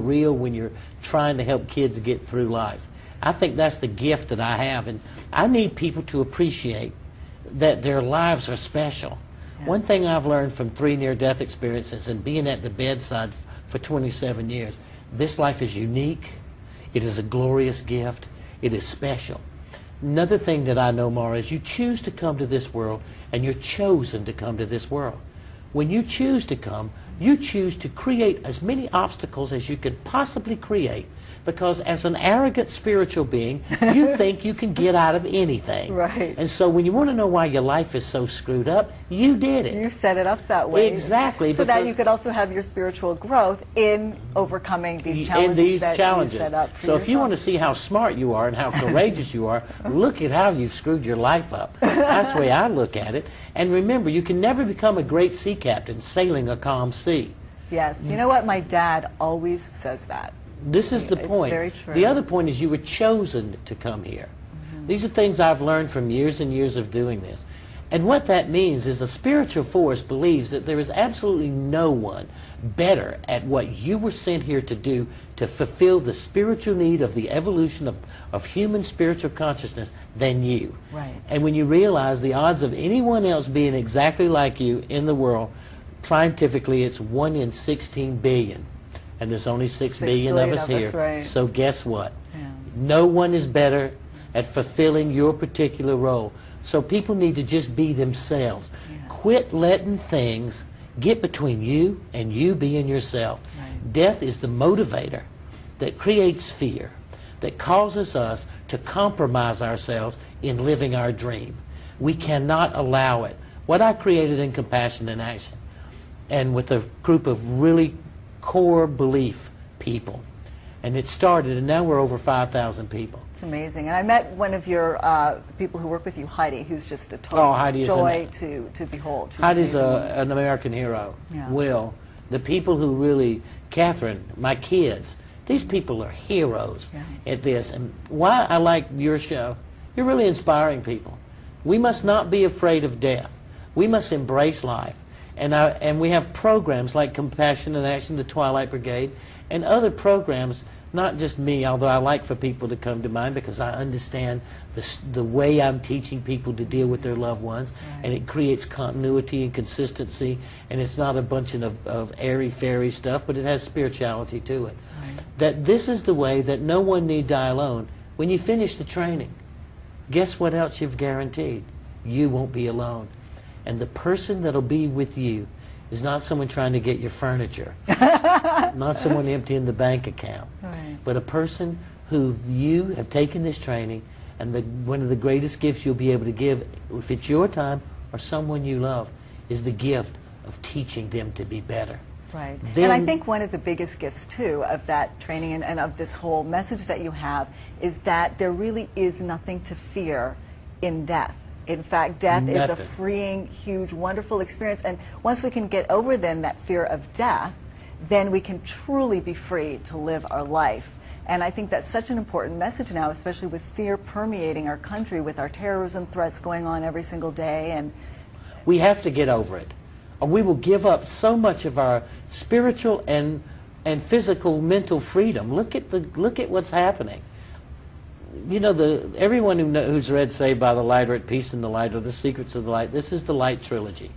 real when you're trying to help kids get through life. I think that's the gift that I have, and I need people to appreciate that their lives are special. Yeah. One thing I've learned from 3 near-death experiences and being at the bedside for 27 years, this life is unique, it is a glorious gift, it is special. Another thing that I know, Mara, is you choose to come to this world, and you're chosen to come to this world. When you choose to come, you choose to create as many obstacles as you can possibly create, because as an arrogant spiritual being, you think you can get out of anything. Right. And so when you want to know why your life is so screwed up, you did it. You set it up that way. Exactly. So that you could also have your spiritual growth in overcoming these challenges. You set up for so yourself. If you want to see how smart you are and how courageous you are, look at how you've screwed your life up. That's the way I look at it. And remember, you can never become a great sea captain sailing a calm sea. Yes. You know what? My dad always says that. This is the point. It's very true. The other point is you were chosen to come here. These are things I've learned from years and years of doing this. And what that means is the spiritual force believes that there is absolutely no one better at what you were sent here to do to fulfill the spiritual need of the evolution of human spiritual consciousness than you. Right. And when you realize the odds of anyone else being exactly like you in the world, scientifically it's 1 in 16 billion. And there's only 6 billion of us here. Right. So guess what? Yeah. No one is better at fulfilling your particular role. So people need to just be themselves. Yes. Quit letting things get between you and you being yourself. Right. Death is the motivator that creates fear, that causes us to compromise ourselves in living our dream. We cannot allow it. What I created in Compassion in Action, and with a group of really core belief people, and it started, and now we're over 5,000 people. It's amazing. And I met one of your people who work with you, Heidi, who's just a total joy to behold. She's Heidi's an American hero. Yeah. Will, the people who really, Catherine, my kids, these people are heroes at this. And why I like your show, you're really inspiring people. We must not be afraid of death. We must embrace life. And we have programs like Compassion in Action, the Twilight Brigade, and other programs, not just me, although I like for people to come to mine because I understand the way I'm teaching people to deal with their loved ones, and it creates continuity and consistency, and it's not a bunch of airy-fairy stuff, but it has spirituality to it. Right. That this is the way that no one need die alone. When you finish the training, guess what else you've guaranteed? You won't be alone. And the person that'll be with you is not someone trying to get your furniture, not someone emptying the bank account, but a person who you have taken this training, and one of the greatest gifts you'll be able to give, if it's your time or someone you love, is the gift of teaching them to be better. Right. And I think one of the biggest gifts, too, of that training and of this whole message that you have is that there really is nothing to fear in death. In fact, death is a freeing, huge, wonderful experience. And once we can get over then that fear of death, then we can truly be free to live our life. And I think that's such an important message now, especially with fear permeating our country, with our terrorism threats going on every single day. And we have to get over it, or we will give up so much of our spiritual and physical, mental freedom. Look at what's happening. You know, everyone who's read Saved by the Light or At Peace in the Light or The Secrets of the Light, this is the Light Trilogy,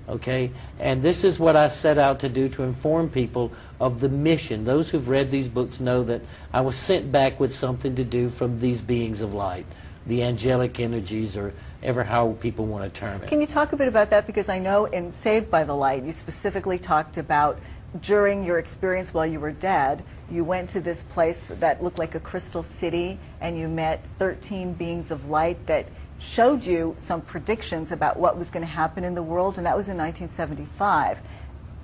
okay? And this is what I set out to do, to inform people of the mission. Those who've read these books know that I was sent back with something to do from these beings of light, the angelic energies, or ever how people want to term it. Can you talk a bit about that? Because I know in Saved by the Light, you specifically talked about during your experience while you were dead, you went to this place that looked like a crystal city, and you met 13 beings of light that showed you some predictions about what was going to happen in the world, and that was in 1975.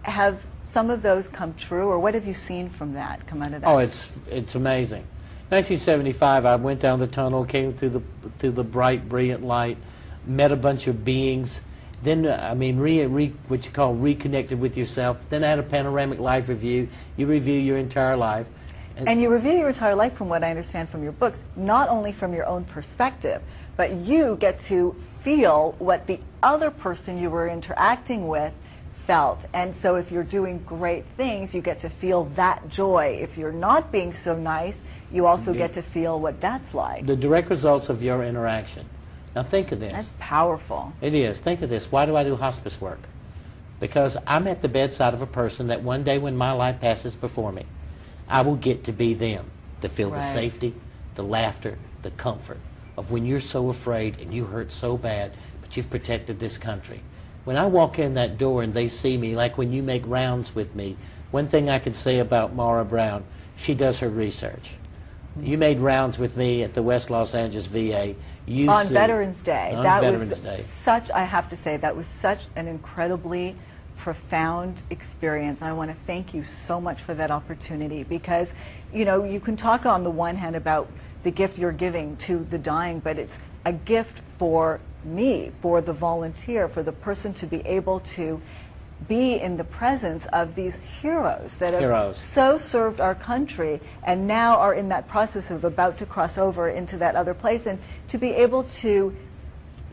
Have some of those come true, or what have you seen from that, come out of that? Oh, it's amazing. 1975, I went down the tunnel, came through the bright, brilliant light, met a bunch of beings. Then, what you call reconnected with yourself. Then I had a panoramic life review. You review your entire life. And you review your entire life, from what I understand from your books, not only from your own perspective, but you get to feel what the other person you were interacting with felt. And so if you're doing great things, you get to feel that joy. If you're not being so nice, you also get to feel what that's like. The direct results of your interaction. Now think of this. That's powerful. It is. Think of this. Why do I do hospice work? Because I'm at the bedside of a person that one day when my life passes before me, I will get to be them, to feel the safety, the laughter, the comfort of when you're so afraid and you hurt so bad, but you've protected this country. When I walk in that door and they see me, like when you make rounds with me, one thing I can say about Maura Brown, she does her research. You made rounds with me at the West Los Angeles VA. On Veterans Day. That was such, I have to say, that was such an incredibly profound experience. I want to thank you so much for that opportunity, because, you know, you can talk on the one hand about the gift you're giving to the dying, but it's a gift for me, for the volunteer, for the person to be able to be in the presence of these heroes that have so served our country and now are in that process of about to cross over into that other place, and to be able to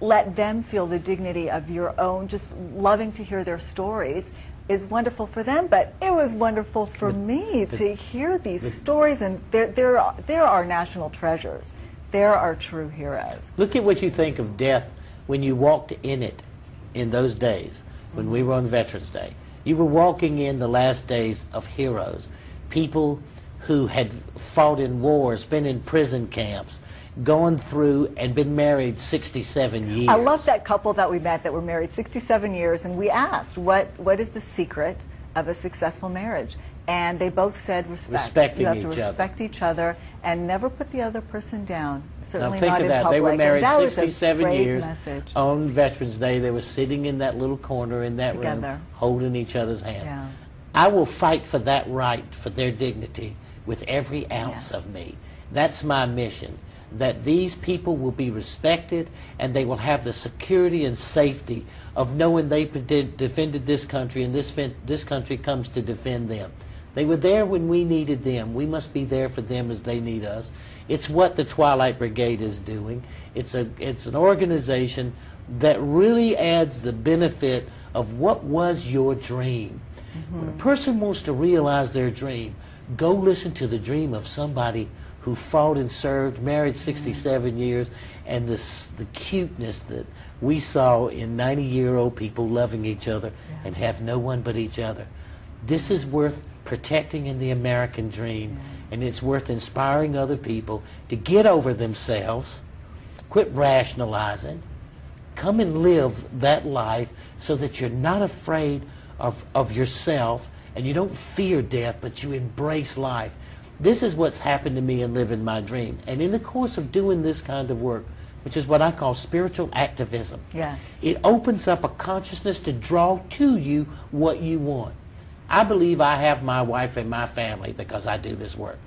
let them feel the dignity of your own, just loving to hear their stories is wonderful for them, but it was wonderful for me to hear these stories, and they're our national treasures. They're our true heroes. Look at what you think of death when you walked in it in those days, when we were on Veterans Day. You were walking in the last days of heroes, people who had fought in wars, been in prison camps, gone through and been married 67 years. I love that couple that we met that were married 67 years, and we asked, what is the secret of a successful marriage? And they both said respect. Respecting you have each to other. Respect each other and never put the other person down. Certainly now think not of that. In public. They were married and that 67 was a great years. Message. On Veterans Day, they were sitting in that little corner in that Together. room, holding each other's hands. Yeah. I will fight for that right, for their dignity, with every ounce of me. That's my mission, that these people will be respected and they will have the security and safety of knowing they defended this country, and this country comes to defend them. They were there when we needed them. We must be there for them as they need us. It's what the Twilight Brigade is doing. It's an organization that really adds the benefit of what was your dream. When a person wants to realize their dream, go listen to the dream of somebody who fought and served, married 67 years, and the cuteness that we saw in 90-year-old people loving each other and have no one but each other. This is worth protecting in the American dream, and it's worth inspiring other people to get over themselves, quit rationalizing, come and live that life so that you're not afraid of yourself and you don't fear death, but you embrace life. This is what's happened to me in living my dream. And in the course of doing this kind of work, which is what I call spiritual activism, it opens up a consciousness to draw to you what you want. I believe I have my wife and my family because I do this work.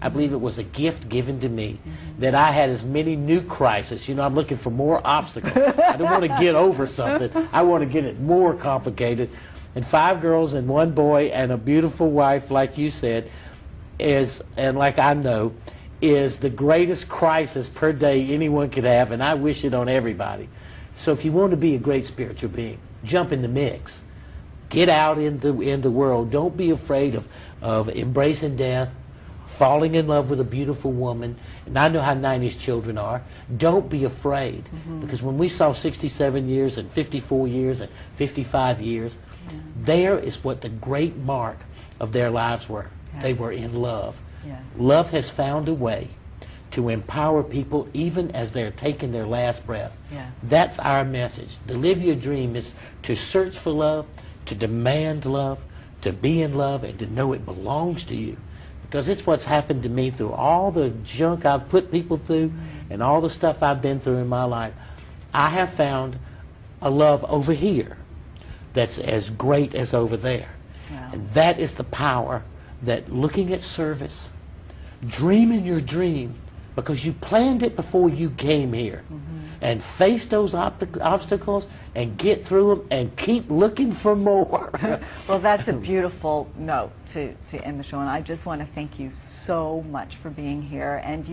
I believe it was a gift given to me that I had as many new crises. You know, I'm looking for more obstacles. I don't want to get over something. I want to get it more complicated. And 5 girls and 1 boy and a beautiful wife, like you said, and like I know, is the greatest crisis per day anyone could have, and I wish it on everybody. So if you want to be a great spiritual being, jump in the mix. Get out in the world. Don't be afraid of embracing death, falling in love with a beautiful woman. And I know how 90s children are. Don't be afraid. Because when we saw 67 years and 54 years and 55 years, there is what the great mark of their lives were. They were in love. Love has found a way to empower people even as they're taking their last breath. That's our message. To live your dream is to search for love, to demand love, to be in love, and to know it belongs to you. Because it's what's happened to me through all the junk I've put people through and all the stuff I've been through in my life. I have found a love over here that's as great as over there. And that is the power that looking at service, dreaming your dream, because you planned it before you came here, and face those obstacles and get through them and keep looking for more. Well, that's a beautiful note to end the show, and I just want to thank you so much for being here. And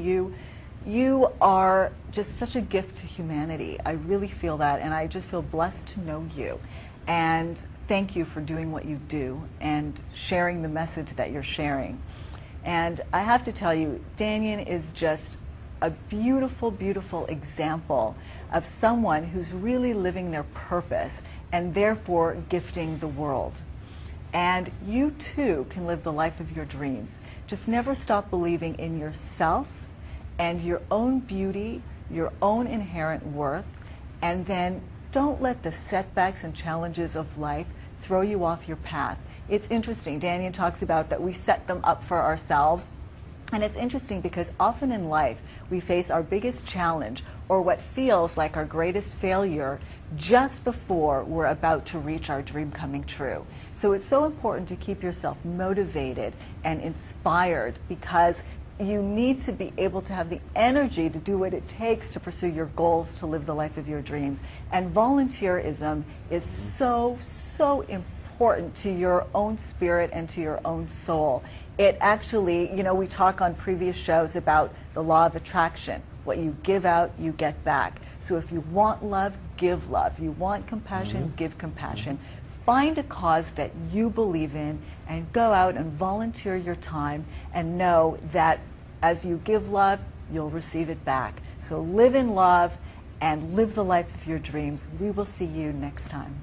you are just such a gift to humanity. I really feel that, and I just feel blessed to know you. And thank you for doing what you do and sharing the message that you're sharing. And I have to tell you, Dannion is just a beautiful, beautiful example of someone who's really living their purpose and therefore gifting the world. And you too can live the life of your dreams. Just never stop believing in yourself and your own beauty, your own inherent worth, and then don't let the setbacks and challenges of life throw you off your path. It's interesting, Dannion talks about that we set them up for ourselves. And it's interesting because often in life we face our biggest challenge or what feels like our greatest failure just before we're about to reach our dream coming true. So it's so important to keep yourself motivated and inspired, because you need to be able to have the energy to do what it takes to pursue your goals, to live the life of your dreams. And volunteerism is so, so important to your own spirit and to your own soul. It actually, you know, we talk on previous shows about the law of attraction. What you give out, you get back. So if you want love, give love. You want compassion, give compassion. Find a cause that you believe in and go out and volunteer your time, and know that as you give love, you'll receive it back. So live in love and live the life of your dreams. We will see you next time.